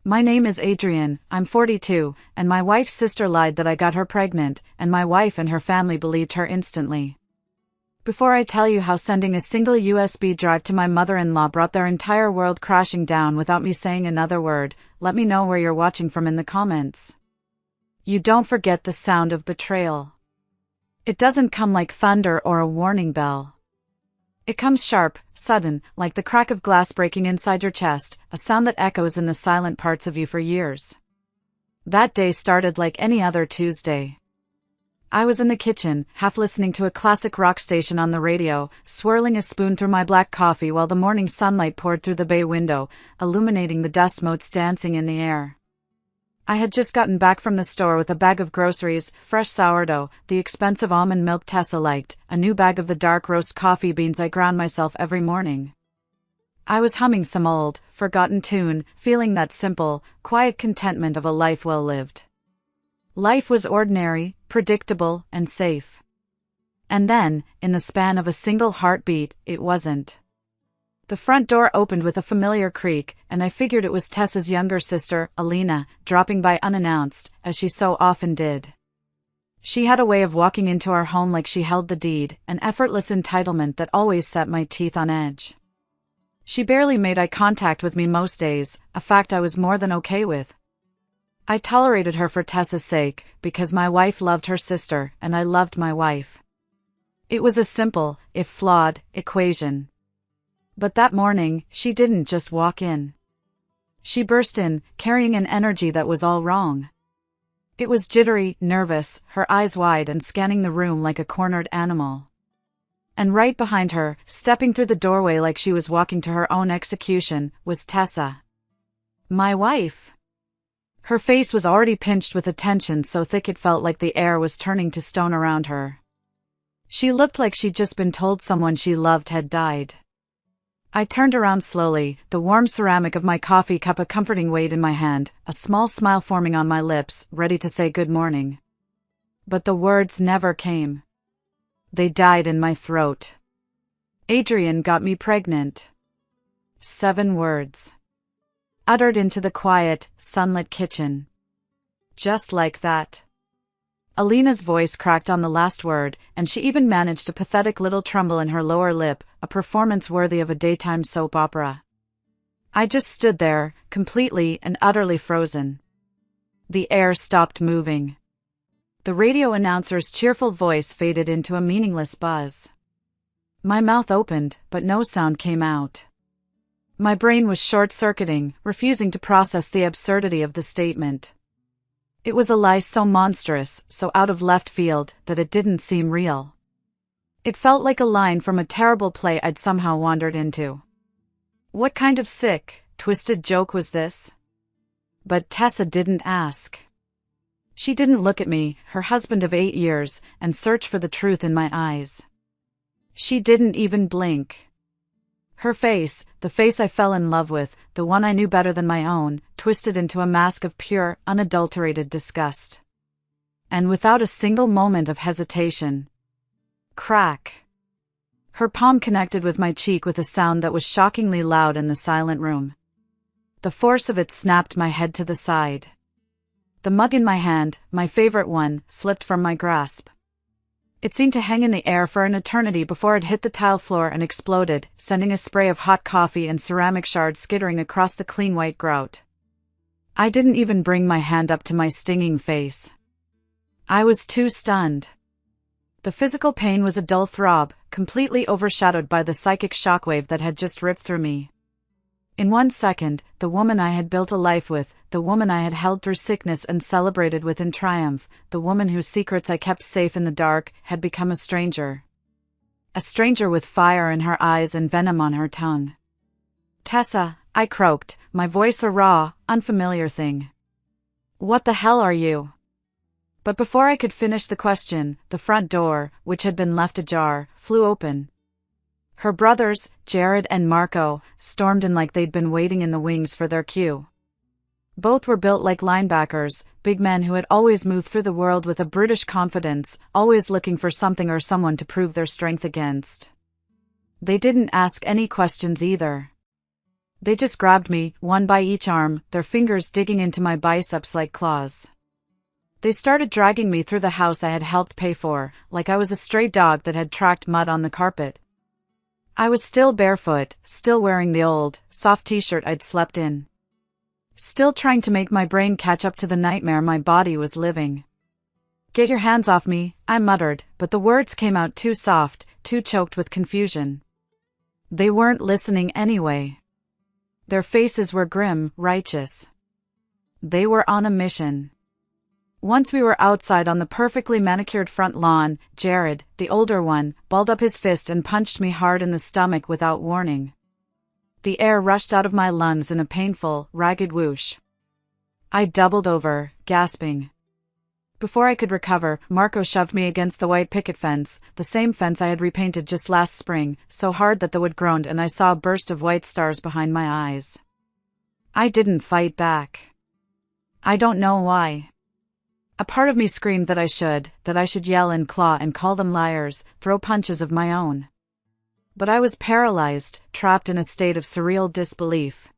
My name is Adrian, I'm 42, and my wife's sister lied that I got her pregnant, and my wife and her family believed her instantly. Before I tell you how sending a single USB drive to my mother-in-law brought their entire world crashing down without me saying another word, let me know where you're watching from in the comments. You don't forget the sound of betrayal. It doesn't come like thunder or a warning bell. It comes sharp, sudden, like the crack of glass breaking inside your chest, a sound that echoes in the silent parts of you for years. That day started like any other Tuesday. I was in the kitchen, half listening to a classic rock station on the radio, swirling a spoon through my black coffee while the morning sunlight poured through the bay window, illuminating the dust motes dancing in the air. I had just gotten back from the store with a bag of groceries, fresh sourdough, the expensive almond milk Tessa liked, a new bag of the dark roast coffee beans I ground myself every morning. I was humming some old, forgotten tune, feeling that simple, quiet contentment of a life well lived. Life was ordinary, predictable, and safe. And then, in the span of a single heartbeat, it wasn't. The front door opened with a familiar creak, and I figured it was Tessa's younger sister, Alina, dropping by unannounced, as she so often did. She had a way of walking into our home like she held the deed, an effortless entitlement that always set my teeth on edge. She barely made eye contact with me most days, a fact I was more than okay with. I tolerated her for Tessa's sake, because my wife loved her sister, and I loved my wife. It was a simple, if flawed, equation. But that morning, she didn't just walk in. She burst in, carrying an energy that was all wrong. It was jittery, nervous, her eyes wide and scanning the room like a cornered animal. And right behind her, stepping through the doorway like she was walking to her own execution, was Tessa. My wife. Her face was already pinched with a tension so thick it felt like the air was turning to stone around her. She looked like she'd just been told someone she loved had died. I turned around slowly, the warm ceramic of my coffee cup a comforting weight in my hand, a small smile forming on my lips, ready to say good morning. But the words never came. They died in my throat. Adrian got me pregnant. 7 words. Uttered into the quiet, sunlit kitchen. Just like that. Alina's voice cracked on the last word, and she even managed a pathetic little tremble in her lower lip, a performance worthy of a daytime soap opera. I just stood there, completely and utterly frozen. The air stopped moving. The radio announcer's cheerful voice faded into a meaningless buzz. My mouth opened, but no sound came out. My brain was short-circuiting, refusing to process the absurdity of the statement. It was a lie so monstrous, so out of left field, that it didn't seem real. It felt like a line from a terrible play I'd somehow wandered into. What kind of sick, twisted joke was this? But Tessa didn't ask. She didn't look at me, her husband of 8 years, and search for the truth in my eyes. She didn't even blink. Her face, the face I fell in love with, the one I knew better than my own, twisted into a mask of pure, unadulterated disgust. And without a single moment of hesitation. Crack. Her palm connected with my cheek with a sound that was shockingly loud in the silent room. The force of it snapped my head to the side. The mug in my hand, my favorite one, slipped from my grasp. It seemed to hang in the air for an eternity before it hit the tile floor and exploded, sending a spray of hot coffee and ceramic shards skittering across the clean white grout. I didn't even bring my hand up to my stinging face. I was too stunned. The physical pain was a dull throb, completely overshadowed by the psychic shockwave that had just ripped through me. In 1 second, the woman I had built a life with, the woman I had held through sickness and celebrated with in triumph, the woman whose secrets I kept safe in the dark, had become a stranger. A stranger with fire in her eyes and venom on her tongue. Tessa, I croaked, my voice a raw, unfamiliar thing. What the hell are you? But before I could finish the question, the front door, which had been left ajar, flew open. Her brothers, Jared and Marco, stormed in like they'd been waiting in the wings for their cue. Both were built like linebackers, big men who had always moved through the world with a brutish confidence, always looking for something or someone to prove their strength against. They didn't ask any questions either. They just grabbed me, one by each arm, their fingers digging into my biceps like claws. They started dragging me through the house I had helped pay for, like I was a stray dog that had tracked mud on the carpet. I was still barefoot, still wearing the old, soft t-shirt I'd slept in. Still trying to make my brain catch up to the nightmare my body was living. "Get your hands off me," I muttered, but the words came out too soft, too choked with confusion. They weren't listening anyway. Their faces were grim, righteous. They were on a mission. Once we were outside on the perfectly manicured front lawn, Jared, the older one, balled up his fist and punched me hard in the stomach without warning. The air rushed out of my lungs in a painful, ragged whoosh. I doubled over, gasping. Before I could recover, Marco shoved me against the white picket fence, the same fence I had repainted just last spring, so hard that the wood groaned and I saw a burst of white stars behind my eyes. I didn't fight back. I don't know why. A part of me screamed that I should yell and claw and call them liars, throw punches of my own. But I was paralyzed, trapped in a state of surreal disbelief.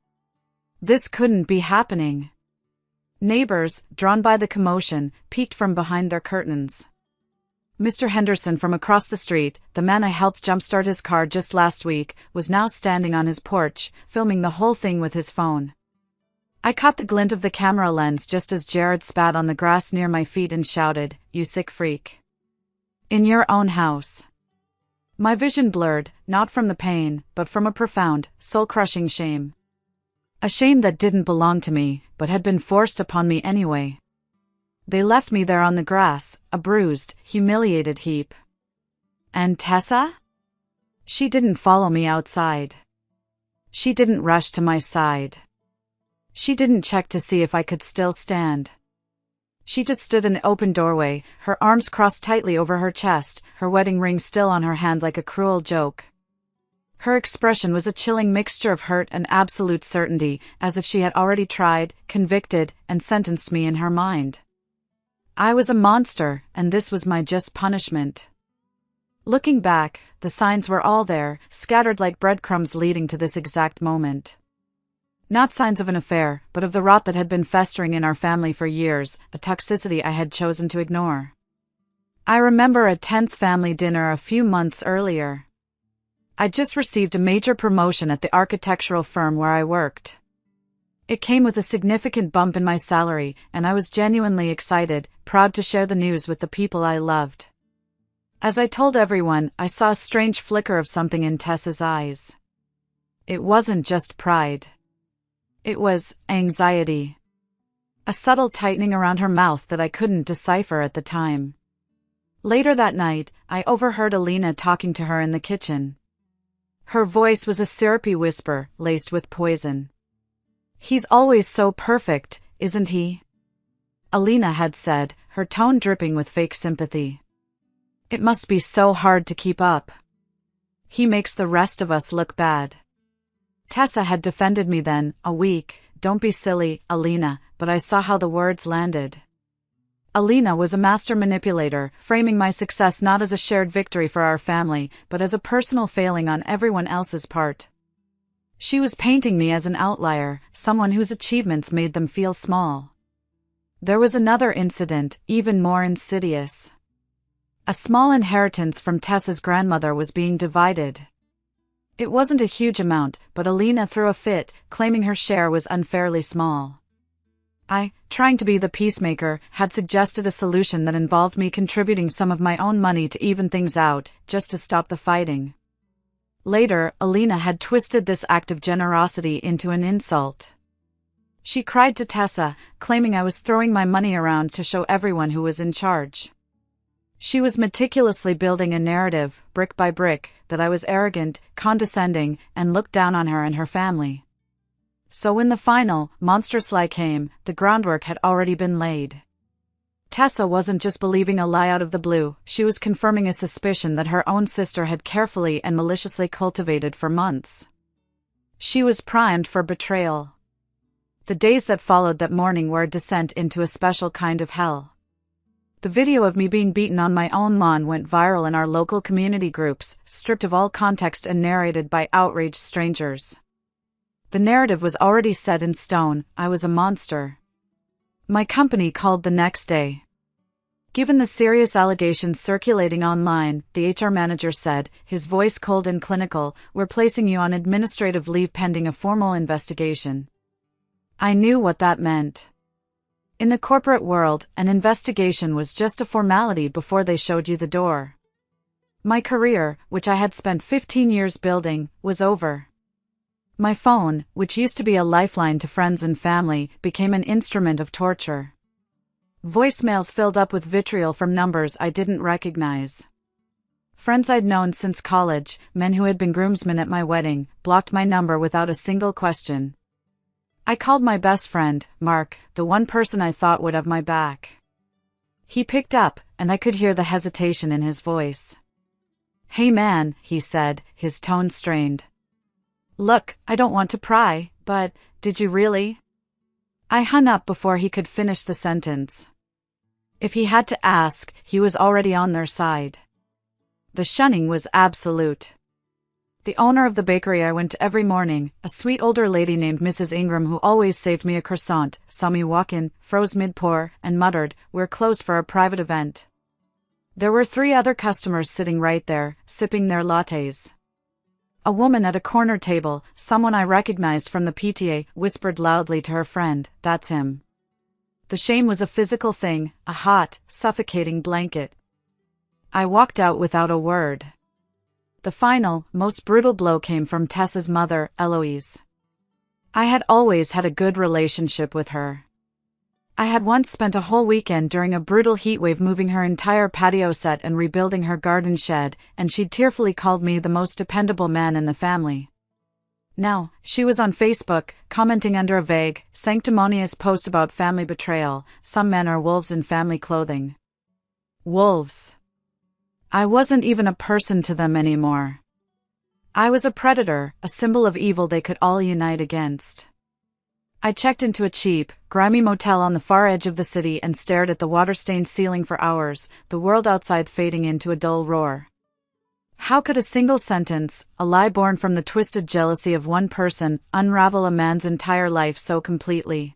This couldn't be happening. Neighbors, drawn by the commotion, peeked from behind their curtains. Mr. Henderson from across the street, the man I helped jumpstart his car just last week, was now standing on his porch, filming the whole thing with his phone. I caught the glint of the camera lens just as Jared spat on the grass near my feet and shouted, "You sick freak. In your own house." My vision blurred, not from the pain, but from a profound, soul-crushing shame. A shame that didn't belong to me, but had been forced upon me anyway. They left me there on the grass, a bruised, humiliated heap. And Tessa? She didn't follow me outside. She didn't rush to my side. She didn't check to see if I could still stand. She just stood in the open doorway, her arms crossed tightly over her chest, her wedding ring still on her hand like a cruel joke. Her expression was a chilling mixture of hurt and absolute certainty, as if she had already tried, convicted, and sentenced me in her mind. I was a monster, and this was my just punishment. Looking back, the signs were all there, scattered like breadcrumbs leading to this exact moment. Not signs of an affair, but of the rot that had been festering in our family for years, a toxicity I had chosen to ignore. I remember a tense family dinner a few months earlier. I'd just received a major promotion at the architectural firm where I worked. It came with a significant bump in my salary, and I was genuinely excited, proud to share the news with the people I loved. As I told everyone, I saw a strange flicker of something in Tessa's eyes. It wasn't just pride. It was anxiety. A subtle tightening around her mouth that I couldn't decipher at the time. Later that night, I overheard Alina talking to her in the kitchen. Her voice was a syrupy whisper, laced with poison. "He's always so perfect, isn't he?" Alina had said, her tone dripping with fake sympathy. "It must be so hard to keep up. He makes the rest of us look bad." Tessa had defended me then, a weak, "Don't be silly, Alina," but I saw how the words landed. Alina was a master manipulator, framing my success not as a shared victory for our family, but as a personal failing on everyone else's part. She was painting me as an outlier, someone whose achievements made them feel small. There was another incident, even more insidious. A small inheritance from Tessa's grandmother was being divided. It wasn't a huge amount, but Alina threw a fit, claiming her share was unfairly small. I, trying to be the peacemaker, had suggested a solution that involved me contributing some of my own money to even things out, just to stop the fighting. Later, Alina had twisted this act of generosity into an insult. She cried to Tessa, claiming I was throwing my money around to show everyone who was in charge. She was meticulously building a narrative, brick by brick, that I was arrogant, condescending, and looked down on her and her family. So when the final, monstrous lie came, the groundwork had already been laid. Tessa wasn't just believing a lie out of the blue, she was confirming a suspicion that her own sister had carefully and maliciously cultivated for months. She was primed for betrayal. The days that followed that morning were a descent into a special kind of hell. The video of me being beaten on my own lawn went viral in our local community groups, stripped of all context and narrated by outraged strangers. The narrative was already set in stone. I was a monster. My company called the next day. Given the serious allegations circulating online, the HR manager said, his voice cold and clinical, "We're placing you on administrative leave pending a formal investigation." I knew what that meant. In the corporate world, an investigation was just a formality before they showed you the door. My career, which I had spent 15 years building, was over. My phone, which used to be a lifeline to friends and family, became an instrument of torture. Voicemails filled up with vitriol from numbers I didn't recognize. Friends I'd known since college, men who had been groomsmen at my wedding, blocked my number without a single question. I called my best friend, Mark, the one person I thought would have my back. He picked up, and I could hear the hesitation in his voice. "Hey man," he said, his tone strained. "Look, I don't want to pry, but, did you really?" I hung up before he could finish the sentence. If he had to ask, he was already on their side. The shunning was absolute. The owner of the bakery I went to every morning, a sweet older lady named Mrs. Ingram who always saved me a croissant, saw me walk in, froze mid-pour, and muttered, "We're closed for a private event." There were 3 other customers sitting right there, sipping their lattes. A woman at a corner table, someone I recognized from the PTA, whispered loudly to her friend, "That's him." The shame was a physical thing, a hot, suffocating blanket. I walked out without a word. The final, most brutal blow came from Tessa's mother, Eloise. I had always had a good relationship with her. I had once spent a whole weekend during a brutal heatwave moving her entire patio set and rebuilding her garden shed, and she'd tearfully called me the most dependable man in the family. Now, she was on Facebook, commenting under a vague, sanctimonious post about family betrayal. Some men are wolves in family clothing. Wolves. I wasn't even a person to them anymore. I was a predator, a symbol of evil they could all unite against. I checked into a cheap, grimy motel on the far edge of the city and stared at the water-stained ceiling for hours, the world outside fading into a dull roar. How could a single sentence, a lie born from the twisted jealousy of one person, unravel a man's entire life so completely?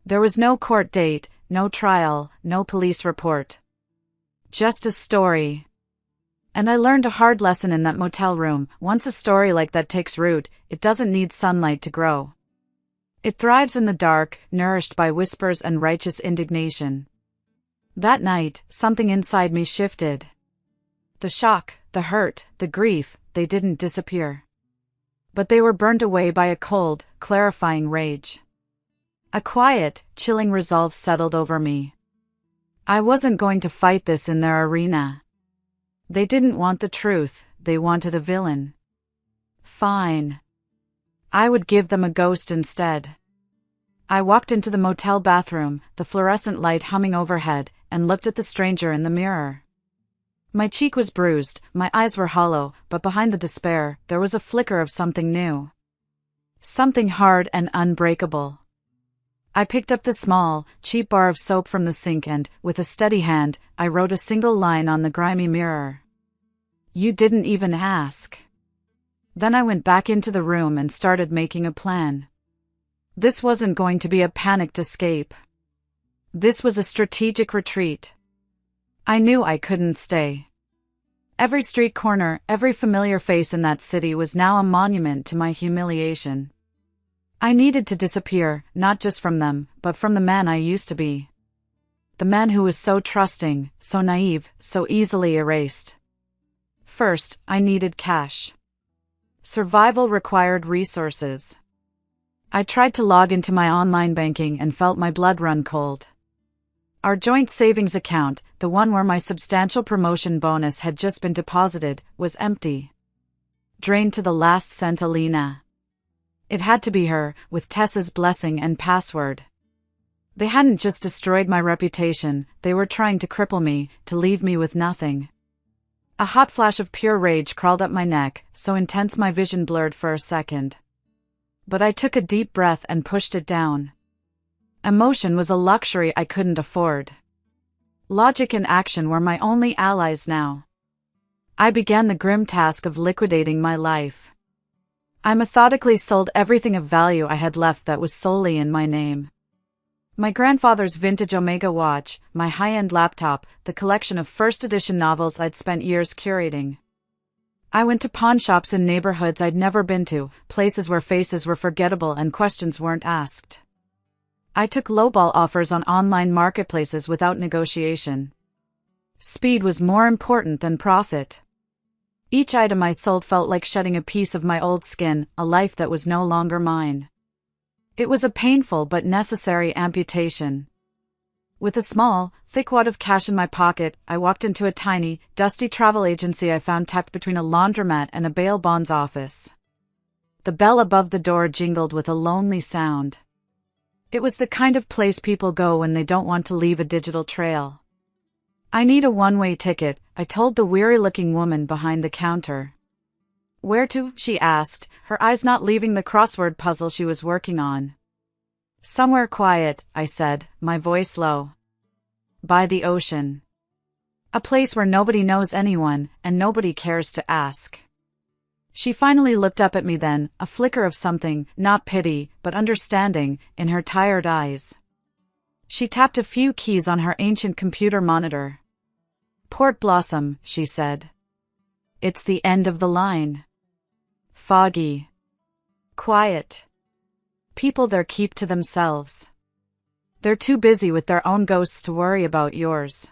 There was no court date, no trial, no police report. Just a story. And I learned a hard lesson in that motel room. Once a story like that takes root, it doesn't need sunlight to grow. It thrives in the dark, nourished by whispers and righteous indignation. That night, something inside me shifted. The shock, the hurt, the grief, they didn't disappear. But they were burned away by a cold, clarifying rage. A quiet, chilling resolve settled over me. I wasn't going to fight this in their arena. They didn't want the truth, they wanted a villain. Fine. I would give them a ghost instead. I walked into the motel bathroom, the fluorescent light humming overhead, and looked at the stranger in the mirror. My cheek was bruised, my eyes were hollow, but behind the despair, there was a flicker of something new. Something hard and unbreakable. I picked up the small, cheap bar of soap from the sink and, with a steady hand, I wrote a single line on the grimy mirror. "You didn't even ask." Then I went back into the room and started making a plan. This wasn't going to be a panicked escape. This was a strategic retreat. I knew I couldn't stay. Every street corner, every familiar face in that city was now a monument to my humiliation. I needed to disappear, not just from them, but from the man I used to be. The man who was so trusting, so naive, so easily erased. First, I needed cash. Survival required resources. I tried to log into my online banking and felt my blood run cold. Our joint savings account, the one where my substantial promotion bonus had just been deposited, was empty. Drained to the last cent. Alina. It had to be her, with Tessa's blessing and password. They hadn't just destroyed my reputation, they were trying to cripple me, to leave me with nothing. A hot flash of pure rage crawled up my neck, so intense my vision blurred for a second. But I took a deep breath and pushed it down. Emotion was a luxury I couldn't afford. Logic and action were my only allies now. I began the grim task of liquidating my life. I methodically sold everything of value I had left that was solely in my name. My grandfather's vintage Omega watch, my high-end laptop, the collection of first-edition novels I'd spent years curating. I went to pawn shops in neighborhoods I'd never been to, places where faces were forgettable and questions weren't asked. I took lowball offers on online marketplaces without negotiation. Speed was more important than profit. Each item I sold felt like shedding a piece of my old skin, a life that was no longer mine. It was a painful but necessary amputation. With a small, thick wad of cash in my pocket, I walked into a tiny, dusty travel agency I found tucked between a laundromat and a bail bonds office. The bell above the door jingled with a lonely sound. It was the kind of place people go when they don't want to leave a digital trail. "I need a one-way ticket," I told the weary-looking woman behind the counter. "Where to?" she asked, her eyes not leaving the crossword puzzle she was working on. "Somewhere quiet," I said, my voice low. "By the ocean. A place where nobody knows anyone, and nobody cares to ask." She finally looked up at me then, a flicker of something, not pity, but understanding, in her tired eyes. She tapped a few keys on her ancient computer monitor. "Port Blossom," she said. "It's the end of the line. Foggy. Quiet. People there keep to themselves. They're too busy with their own ghosts to worry about yours."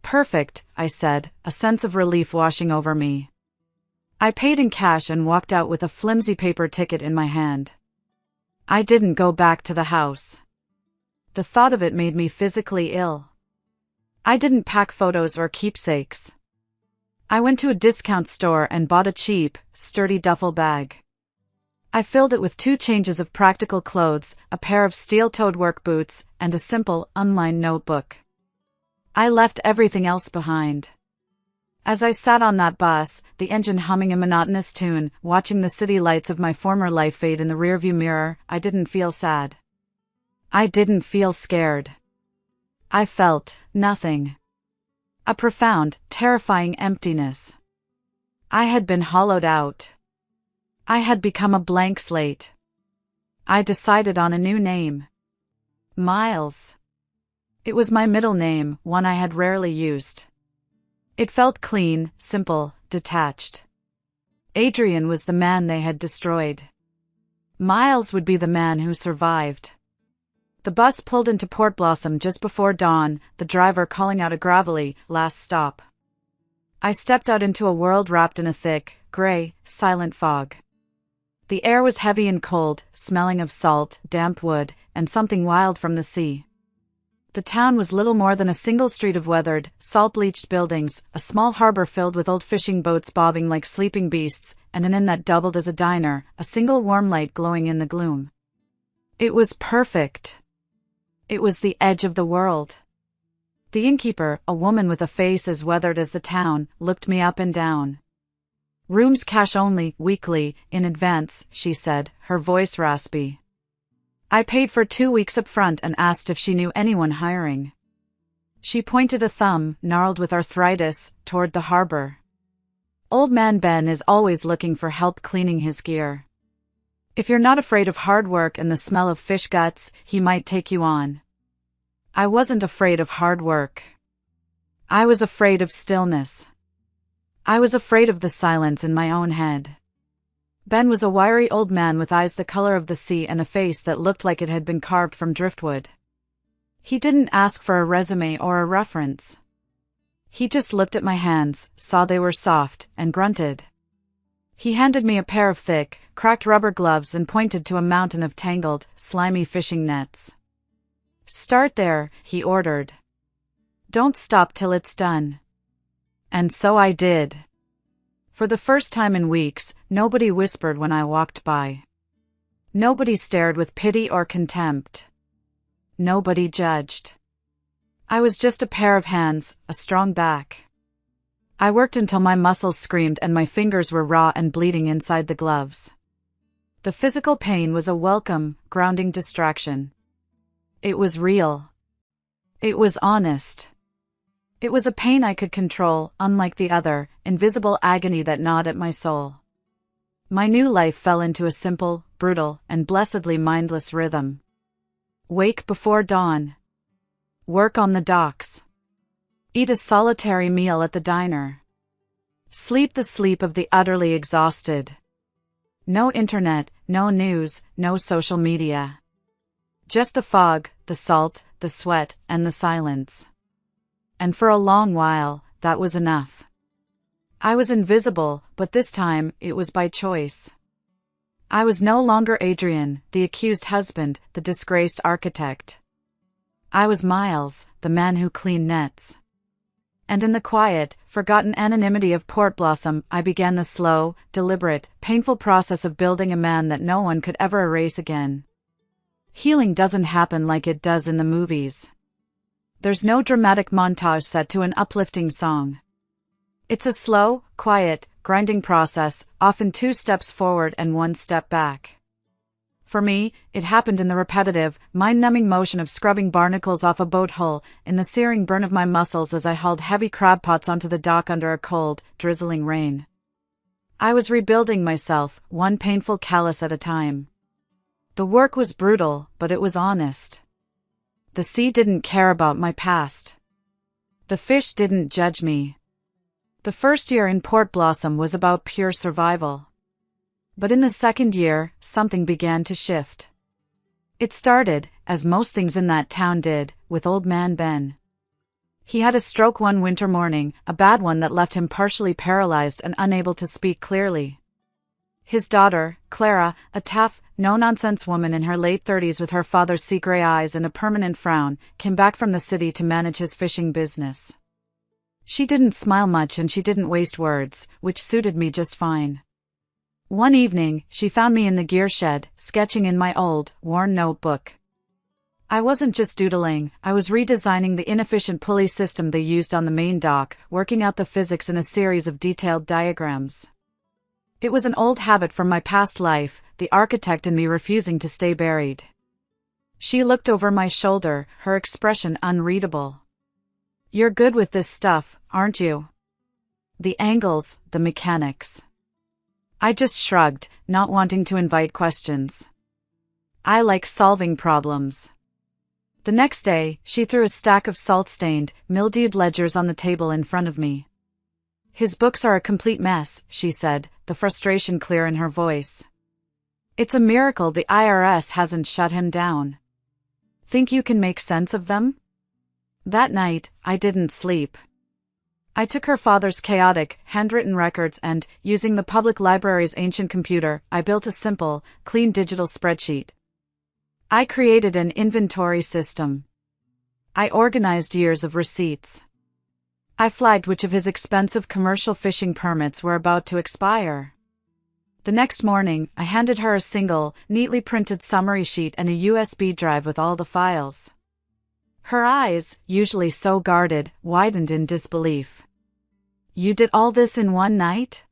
"Perfect," I said, a sense of relief washing over me. I paid in cash and walked out with a flimsy paper ticket in my hand. I didn't go back to the house. The thought of it made me physically ill. I didn't pack photos or keepsakes. I went to a discount store and bought a cheap, sturdy duffel bag. I filled it with 2 changes of practical clothes, a pair of steel-toed work boots, and a simple, unlined notebook. I left everything else behind. As I sat on that bus, the engine humming a monotonous tune, watching the city lights of my former life fade in the rearview mirror, I didn't feel sad. I didn't feel scared. I felt nothing. A profound, terrifying emptiness. I had been hollowed out. I had become a blank slate. I decided on a new name. Miles. It was my middle name, one I had rarely used. It felt clean, simple, detached. Adrian was the man they had destroyed. Miles would be the man who survived. The bus pulled into Port Blossom just before dawn, the driver calling out a gravelly, "Last stop." I stepped out into a world wrapped in a thick, gray, silent fog. The air was heavy and cold, smelling of salt, damp wood, and something wild from the sea. The town was little more than a single street of weathered, salt-bleached buildings, a small harbor filled with old fishing boats bobbing like sleeping beasts, and an inn that doubled as a diner, a single warm light glowing in the gloom. It was perfect. It was the edge of the world. The innkeeper, a woman with a face as weathered as the town, looked me up and down. "Rooms cash only, weekly, in advance," she said, her voice raspy. I paid for 2 weeks up front and asked if she knew anyone hiring. She pointed a thumb, gnarled with arthritis, toward the harbor. "Old man Ben is always looking for help cleaning his gear. If you're not afraid of hard work and the smell of fish guts, he might take you on." I wasn't afraid of hard work. I was afraid of stillness. I was afraid of the silence in my own head. Ben was a wiry old man with eyes the color of the sea and a face that looked like it had been carved from driftwood. He didn't ask for a resume or a reference. He just looked at my hands, saw they were soft, and grunted. He handed me a pair of thick, cracked rubber gloves and pointed to a mountain of tangled, slimy fishing nets. "Start there," he ordered. "Don't stop till it's done." And so I did. For the first time in weeks, nobody whispered when I walked by. Nobody stared with pity or contempt. Nobody judged. I was just a pair of hands, a strong back. I worked until my muscles screamed and my fingers were raw and bleeding inside the gloves. The physical pain was a welcome, grounding distraction. It was real. It was honest. It was a pain I could control, unlike the other, invisible agony that gnawed at my soul. My new life fell into a simple, brutal, and blessedly mindless rhythm. Wake before dawn. Work on the docks. Eat a solitary meal at the diner. Sleep the sleep of the utterly exhausted. No internet, no news, no social media. Just the fog, the salt, the sweat, and the silence. And for a long while, that was enough. I was invisible, but this time, it was by choice. I was no longer Adrian, the accused husband, the disgraced architect. I was Miles, the man who cleaned nets. And in the quiet, forgotten anonymity of Port Blossom, I began the slow, deliberate, painful process of building a man that no one could ever erase again. Healing doesn't happen like it does in the movies. There's no dramatic montage set to an uplifting song. It's a slow, quiet, grinding process, often 2 steps forward and 1 step back. For me, it happened in the repetitive, mind-numbing motion of scrubbing barnacles off a boat hull, in the searing burn of my muscles as I hauled heavy crab pots onto the dock under a cold, drizzling rain. I was rebuilding myself, one painful callus at a time. The work was brutal, but it was honest. The sea didn't care about my past. The fish didn't judge me. The first year in Port Blossom was about pure survival. But in the second year, something began to shift. It started, as most things in that town did, with Old Man Ben. He had a stroke one winter morning, a bad one that left him partially paralyzed and unable to speak clearly. His daughter, Clara, a tough, no-nonsense woman in her late 30s with her father's sea gray eyes and a permanent frown, came back from the city to manage his fishing business. She didn't smile much and she didn't waste words, which suited me just fine. One evening, she found me in the gear shed, sketching in my old, worn notebook. I wasn't just doodling, I was redesigning the inefficient pulley system they used on the main dock, working out the physics in a series of detailed diagrams. It was an old habit from my past life, the architect in me refusing to stay buried. She looked over my shoulder, her expression unreadable. "You're good with this stuff, aren't you? The angles, the mechanics." I just shrugged, not wanting to invite questions. I like solving problems. The next day, she threw a stack of salt-stained, mildewed ledgers on the table in front of me. "His books are a complete mess," she said, the frustration clear in her voice. "It's a miracle the IRS hasn't shut him down. Think you can make sense of them?" That night, I didn't sleep. I took her father's chaotic, handwritten records and, using the public library's ancient computer, I built a simple, clean digital spreadsheet. I created an inventory system. I organized years of receipts. I flagged which of his expensive commercial fishing permits were about to expire. The next morning, I handed her a single, neatly printed summary sheet and a USB drive with all the files. Her eyes, usually so guarded, widened in disbelief. "You did all this in one night?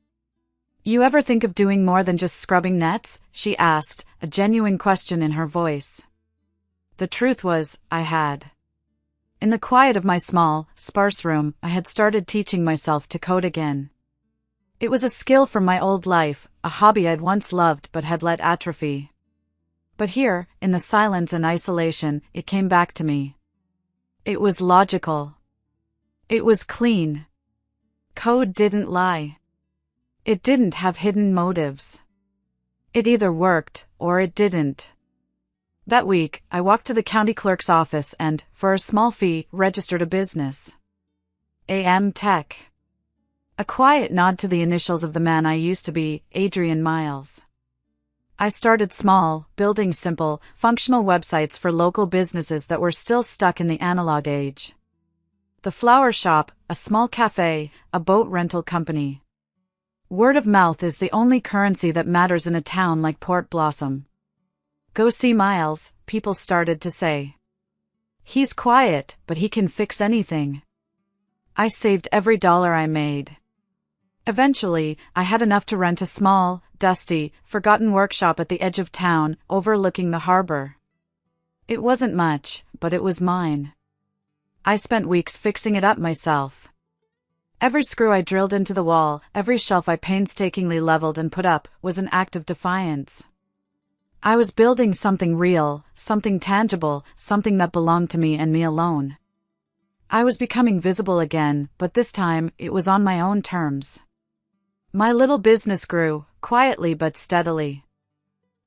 You ever think of doing more than just scrubbing nets?" she asked, a genuine question in her voice. The truth was, I had. In the quiet of my small, sparse room, I had started teaching myself to code again. It was a skill from my old life, a hobby I'd once loved but had let atrophy. But here, in the silence and isolation, it came back to me. It was logical. It was clean. Code didn't lie. It didn't have hidden motives. It either worked, or it didn't. That week, I walked to the county clerk's office and, for a small fee, registered a business. AM Tech. A quiet nod to the initials of the man I used to be, Adrian Miles. I started small, building simple, functional websites for local businesses that were still stuck in the analog age. The flower shop, a small cafe, a boat rental company. Word of mouth is the only currency that matters in a town like Port Blossom. "Go see Miles," people started to say. "He's quiet, but he can fix anything." I saved every dollar I made. Eventually, I had enough to rent a small, dusty, forgotten workshop at the edge of town, overlooking the harbor. It wasn't much, but it was mine. I spent weeks fixing it up myself. Every screw I drilled into the wall, every shelf I painstakingly leveled and put up, was an act of defiance. I was building something real, something tangible, something that belonged to me and me alone. I was becoming visible again, but this time, it was on my own terms. My little business grew, quietly but steadily.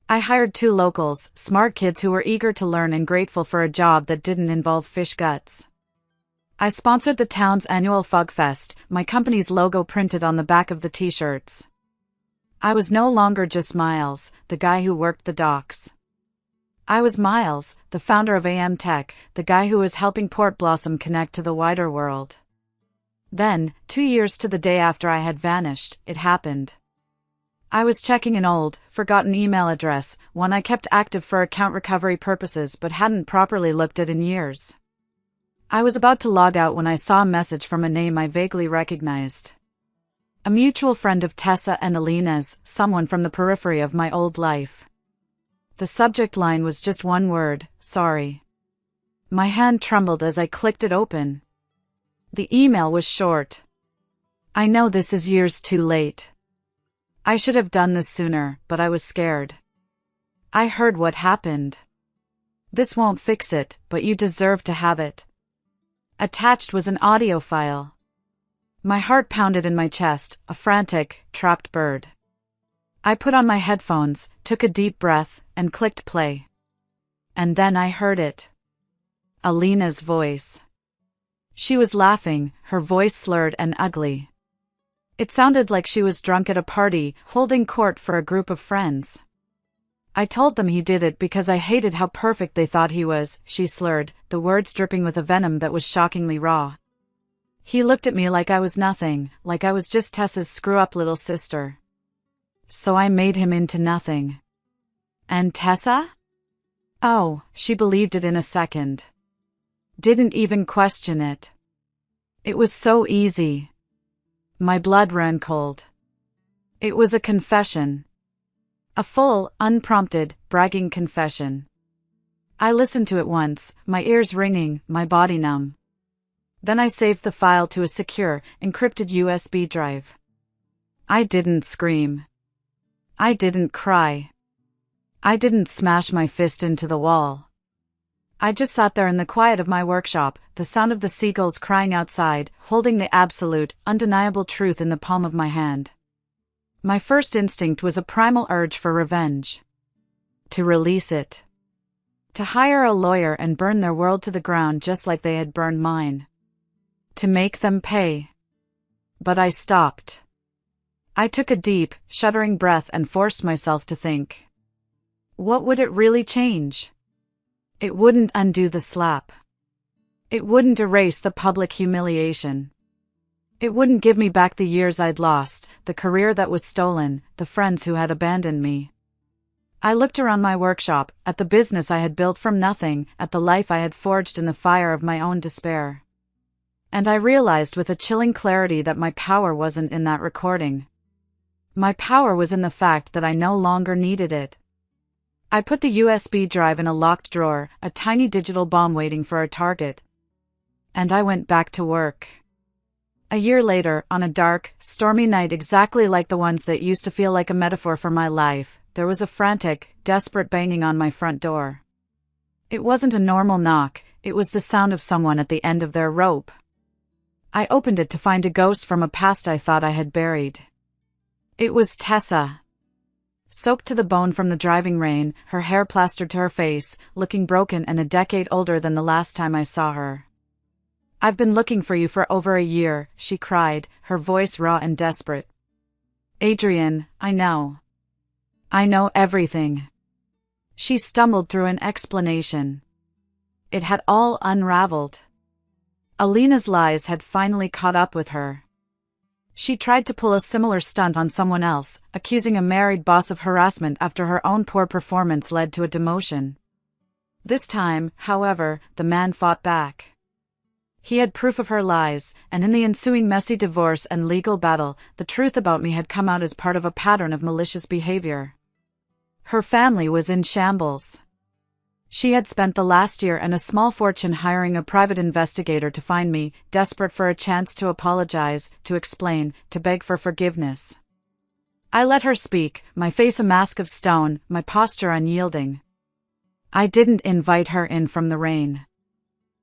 I hired 2 locals, smart kids who were eager to learn and grateful for a job that didn't involve fish guts. I sponsored the town's annual Fug Fest, my company's logo printed on the back of the t-shirts. I was no longer just Miles, the guy who worked the docks. I was Miles, the founder of AM Tech, the guy who was helping Port Blossom connect to the wider world. Then, 2 years to the day after I had vanished, it happened. I was checking an old, forgotten email address, one I kept active for account recovery purposes but hadn't properly looked at in years. I was about to log out when I saw a message from a name I vaguely recognized. A mutual friend of Tessa and Alina's, someone from the periphery of my old life. The subject line was just one word: sorry. My hand trembled as I clicked it open. The email was short. I know this is years too late. I should have done this sooner, but I was scared. I heard what happened. This won't fix it, but you deserve to have it. Attached was an audio file. My heart pounded in my chest, a frantic, trapped bird. I put on my headphones, took a deep breath, and clicked play. And then I heard it. Alina's voice. She was laughing, her voice slurred and ugly. It sounded like she was drunk at a party, holding court for a group of friends. I told them he did it because I hated how perfect they thought he was, she slurred, the words dripping with a venom that was shockingly raw. He looked at me like I was nothing, like I was just Tessa's screw-up little sister. So I made him into nothing. And Tessa? Oh, she believed it in a second. Didn't even question it. It was so easy. My blood ran cold. It was a confession. A full, unprompted, bragging confession. I listened to it once, my ears ringing, my body numb. Then I saved the file to a secure, encrypted USB drive. I didn't scream. I didn't cry. I didn't smash my fist into the wall. I just sat there in the quiet of my workshop, the sound of the seagulls crying outside, holding the absolute, undeniable truth in the palm of my hand. My first instinct was a primal urge for revenge. To release it. To hire a lawyer and burn their world to the ground just like they had burned mine. To make them pay. But I stopped. I took a deep, shuddering breath and forced myself to think. What would it really change? It wouldn't undo the slap. It wouldn't erase the public humiliation. It wouldn't give me back the years I'd lost, the career that was stolen, the friends who had abandoned me. I looked around my workshop, at the business I had built from nothing, at the life I had forged in the fire of my own despair. And I realized with a chilling clarity that my power wasn't in that recording. My power was in the fact that I no longer needed it. I put the USB drive in a locked drawer, a tiny digital bomb waiting for a target. And I went back to work. A year later, on a dark, stormy night exactly like the ones that used to feel like a metaphor for my life, there was a frantic, desperate banging on my front door. It wasn't a normal knock, it was the sound of someone at the end of their rope. I opened it to find a ghost from a past I thought I had buried. It was Tessa. Soaked to the bone from the driving rain, her hair plastered to her face, looking broken and a decade older than the last time I saw her. I've been looking for you for over a year, she cried, her voice raw and desperate. Adrian, I know. I know everything. She stumbled through an explanation. It had all unraveled. Alina's lies had finally caught up with her. She tried to pull a similar stunt on someone else, accusing a married boss of harassment after her own poor performance led to a demotion. This time, however, the man fought back. He had proof of her lies, and in the ensuing messy divorce and legal battle, the truth about me had come out as part of a pattern of malicious behavior. Her family was in shambles. She had spent the last year and a small fortune hiring a private investigator to find me, desperate for a chance to apologize, to explain, to beg for forgiveness. I let her speak, my face a mask of stone, my posture unyielding. I didn't invite her in from the rain.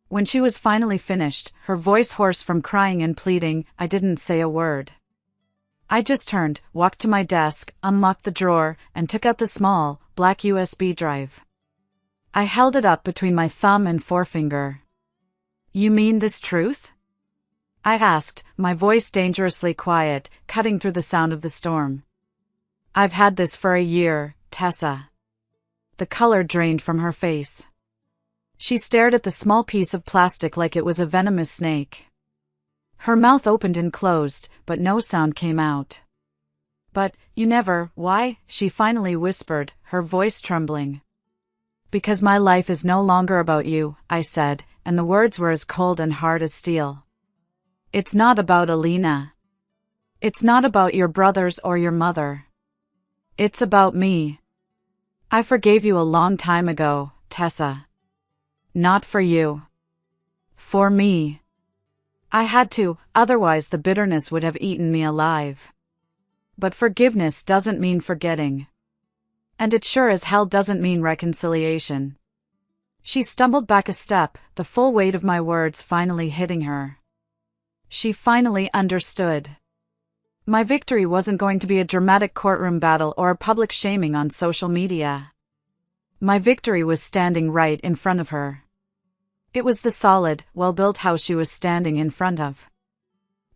When she was finally finished, her voice hoarse from crying and pleading, I didn't say a word. I just turned, walked to my desk, unlocked the drawer, and took out the small, black USB drive. I held it up between my thumb and forefinger. "You mean this truth?" I asked, my voice dangerously quiet, cutting through the sound of the storm. "I've had this for a year, Tessa." The color drained from her face. She stared at the small piece of plastic like it was a venomous snake. Her mouth opened and closed, but no sound came out. "But, you never, why?" she finally whispered, her voice trembling. "Because my life is no longer about you," I said, and the words were as cold and hard as steel. "It's not about Alina. It's not about your brothers or your mother. It's about me. I forgave you a long time ago, Tessa. Not for you. For me. I had to, otherwise the bitterness would have eaten me alive. But forgiveness doesn't mean forgetting. And it sure as hell doesn't mean reconciliation." She stumbled back a step, the full weight of my words finally hitting her. She finally understood. My victory wasn't going to be a dramatic courtroom battle or a public shaming on social media. My victory was standing right in front of her. It was the solid, well-built house she was standing in front of.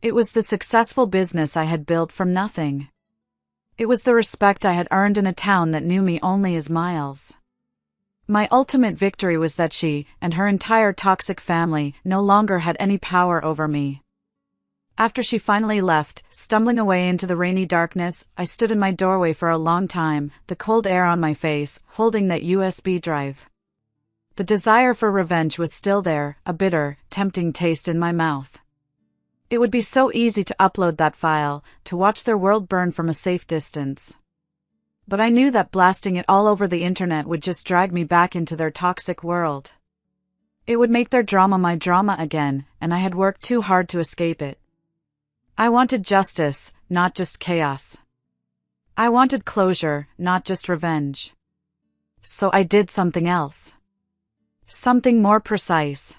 It was the successful business I had built from nothing. It was the respect I had earned in a town that knew me only as Miles. My ultimate victory was that she, and her entire toxic family, no longer had any power over me. After she finally left, stumbling away into the rainy darkness, I stood in my doorway for a long time, the cold air on my face, holding that USB drive. The desire for revenge was still there, a bitter, tempting taste in my mouth. It would be so easy to upload that file, to watch their world burn from a safe distance. But I knew that blasting it all over the internet would just drag me back into their toxic world. It would make their drama my drama again, and I had worked too hard to escape it. I wanted justice, not just chaos. I wanted closure, not just revenge. So I did something else. Something more precise.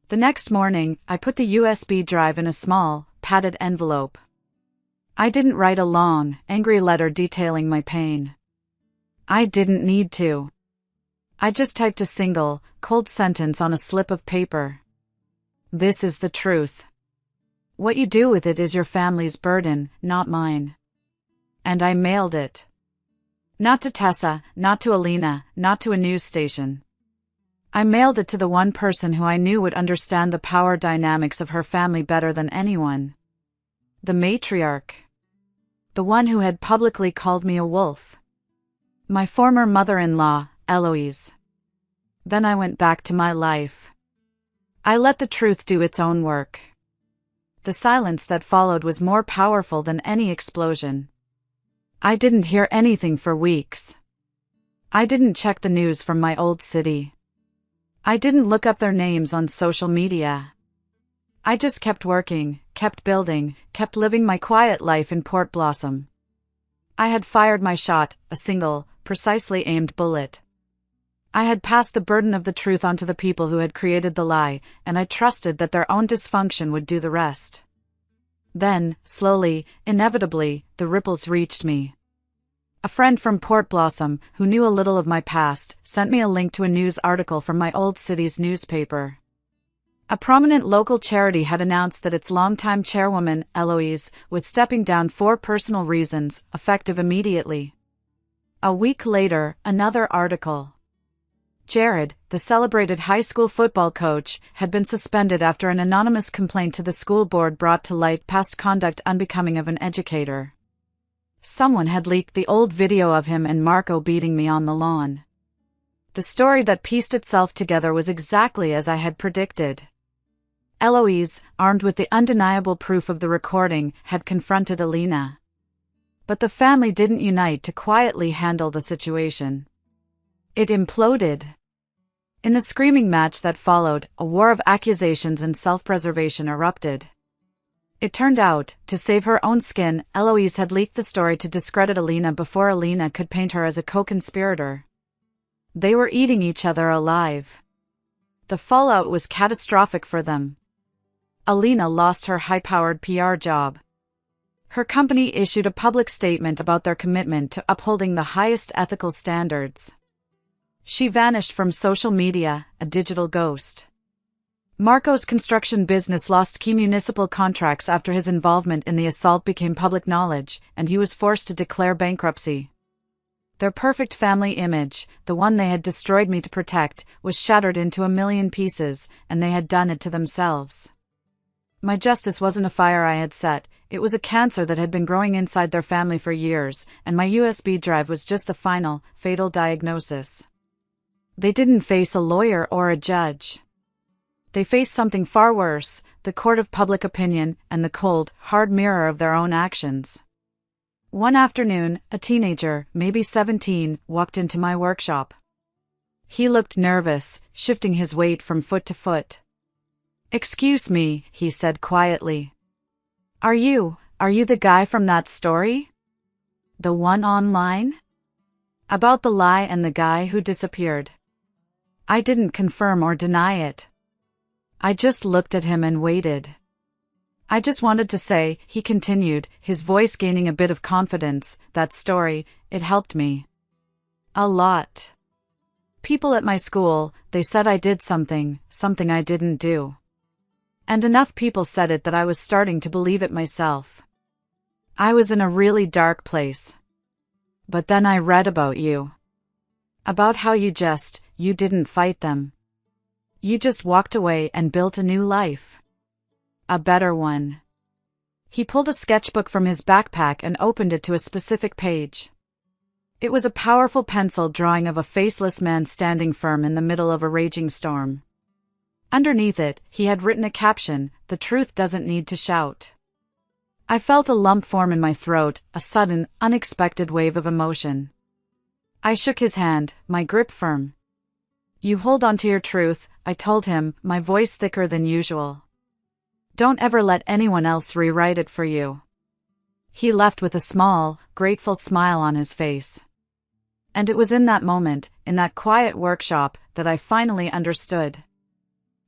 The next morning, I put the USB drive in a small, padded envelope. I didn't write a long, angry letter detailing my pain. I didn't need to. I just typed a single, cold sentence on a slip of paper. "This is the truth. What you do with it is your family's burden, not mine." And I mailed it. Not to Tessa, not to Alina, not to a news station. I mailed it to the one person who I knew would understand the power dynamics of her family better than anyone. The matriarch. The one who had publicly called me a wolf. My former mother-in-law, Eloise. Then I went back to my life. I let the truth do its own work. The silence that followed was more powerful than any explosion. I didn't hear anything for weeks. I didn't check the news from my old city. I didn't look up their names on social media. I just kept working, kept building, kept living my quiet life in Port Blossom. I had fired my shot, a single, precisely aimed bullet. I had passed the burden of the truth onto the people who had created the lie, and I trusted that their own dysfunction would do the rest. Then, slowly, inevitably, the ripples reached me. A friend from Port Blossom, who knew a little of my past, sent me a link to a news article from my old city's newspaper. A prominent local charity had announced that its longtime chairwoman, Eloise, was stepping down for personal reasons, effective immediately. A week later, another article. Jared, the celebrated high school football coach, had been suspended after an anonymous complaint to the school board brought to light past conduct unbecoming of an educator. Someone had leaked the old video of him and Marco beating me on the lawn. The story that pieced itself together was exactly as I had predicted. Eloise, armed with the undeniable proof of the recording, had confronted Alina. But the family didn't unite to quietly handle the situation. It imploded. In the screaming match that followed, a war of accusations and self-preservation erupted. It turned out, to save her own skin, Eloise had leaked the story to discredit Alina before Alina could paint her as a co-conspirator. They were eating each other alive. The fallout was catastrophic for them. Alina lost her high-powered PR job. Her company issued a public statement about their commitment to upholding the highest ethical standards. She vanished from social media, a digital ghost. Marco's construction business lost key municipal contracts after his involvement in the assault became public knowledge, and he was forced to declare bankruptcy. Their perfect family image, the one they had destroyed me to protect, was shattered into a million pieces, and they had done it to themselves. My justice wasn't a fire I had set, it was a cancer that had been growing inside their family for years, and my USB drive was just the final, fatal diagnosis. They didn't face a lawyer or a judge. They faced something far worse, the court of public opinion and the cold, hard mirror of their own actions. One afternoon, a teenager, maybe 17, walked into my workshop. He looked nervous, shifting his weight from foot to foot. "Excuse me," he said quietly. Are you the guy from that story? The one online? About the lie and the guy who disappeared." I didn't confirm or deny it. I just looked at him and waited. "I just wanted to say," he continued, his voice gaining a bit of confidence, "that story, it helped me. A lot. People at my school, they said I did something I didn't do. And enough people said it that I was starting to believe it myself. I was in a really dark place. But then I read about you. About how you didn't fight them. You just walked away and built a new life. A better one." He pulled a sketchbook from his backpack and opened it to a specific page. It was a powerful pencil drawing of a faceless man standing firm in the middle of a raging storm. Underneath it, he had written a caption, "The truth doesn't need to shout." I felt a lump form in my throat, a sudden, unexpected wave of emotion. I shook his hand, my grip firm. "You hold on to your truth," I told him, my voice thicker than usual. "Don't ever let anyone else rewrite it for you." He left with a small, grateful smile on his face. And it was in that moment, in that quiet workshop, that I finally understood.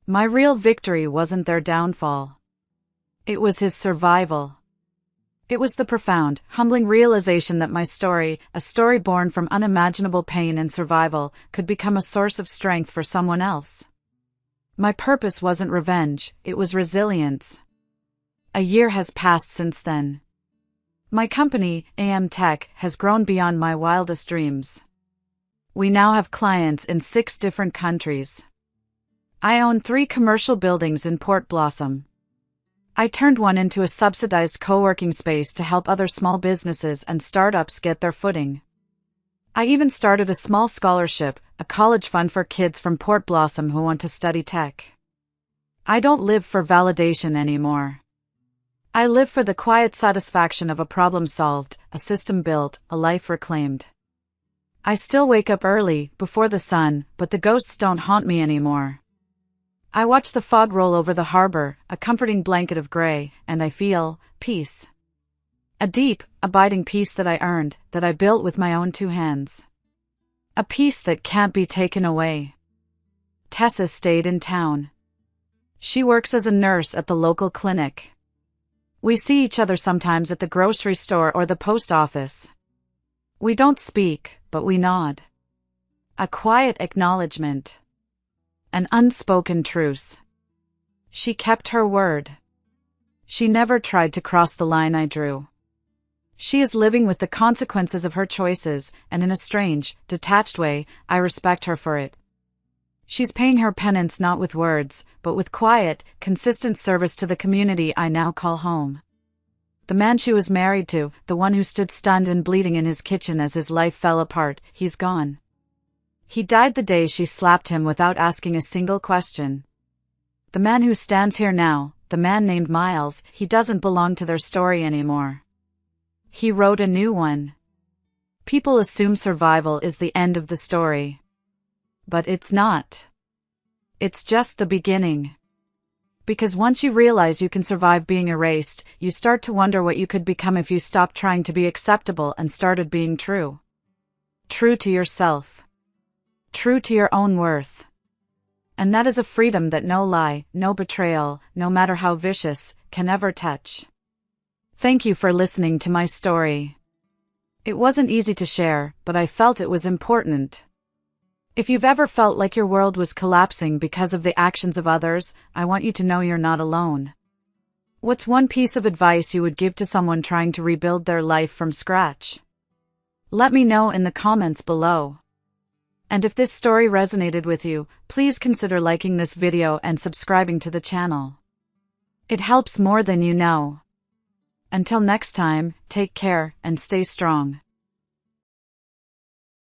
My real victory wasn't their downfall. It was his survival. It was the profound, humbling realization that my story, a story born from unimaginable pain and survival, could become a source of strength for someone else. My purpose wasn't revenge, it was resilience. A year has passed since then. My company, AM Tech, has grown beyond my wildest dreams. We now have clients in 6 different countries. I own 3 commercial buildings in Port Blossom. I turned one into a subsidized co-working space to help other small businesses and startups get their footing. I even started a small scholarship, a college fund for kids from Port Blossom who want to study tech. I don't live for validation anymore. I live for the quiet satisfaction of a problem solved, a system built, a life reclaimed. I still wake up early, before the sun, but the ghosts don't haunt me anymore. I watch the fog roll over the harbor, a comforting blanket of gray, and I feel peace. A deep, abiding peace that I earned, that I built with my own 2 hands. A peace that can't be taken away. Tessa stayed in town. She works as a nurse at the local clinic. We see each other sometimes at the grocery store or the post office. We don't speak, but we nod. A quiet acknowledgement. An unspoken truce. She kept her word. She never tried to cross the line I drew. She is living with the consequences of her choices, and in a strange, detached way, I respect her for it. She's paying her penance not with words, but with quiet, consistent service to the community I now call home. The man she was married to, the one who stood stunned and bleeding in his kitchen as his life fell apart, he's gone. He died the day she slapped him without asking a single question. The man who stands here now, the man named Miles, he doesn't belong to their story anymore. He wrote a new one. People assume survival is the end of the story. But it's not. it's just the beginning. Because once you realize you can survive being erased, you start to wonder what you could become if you stopped trying to be acceptable and started being true. True to yourself. True to your own worth. And that is a freedom that no lie, no betrayal, no matter how vicious, can ever touch. Thank you for listening to my story. It wasn't easy to share, but I felt it was important. If you've ever felt like your world was collapsing because of the actions of others, I want you to know you're not alone. What's one piece of advice you would give to someone trying to rebuild their life from scratch? Let me know in the comments below. And if this story resonated with you, please consider liking this video and subscribing to the channel. It helps more than you know. Until next time, take care and stay strong.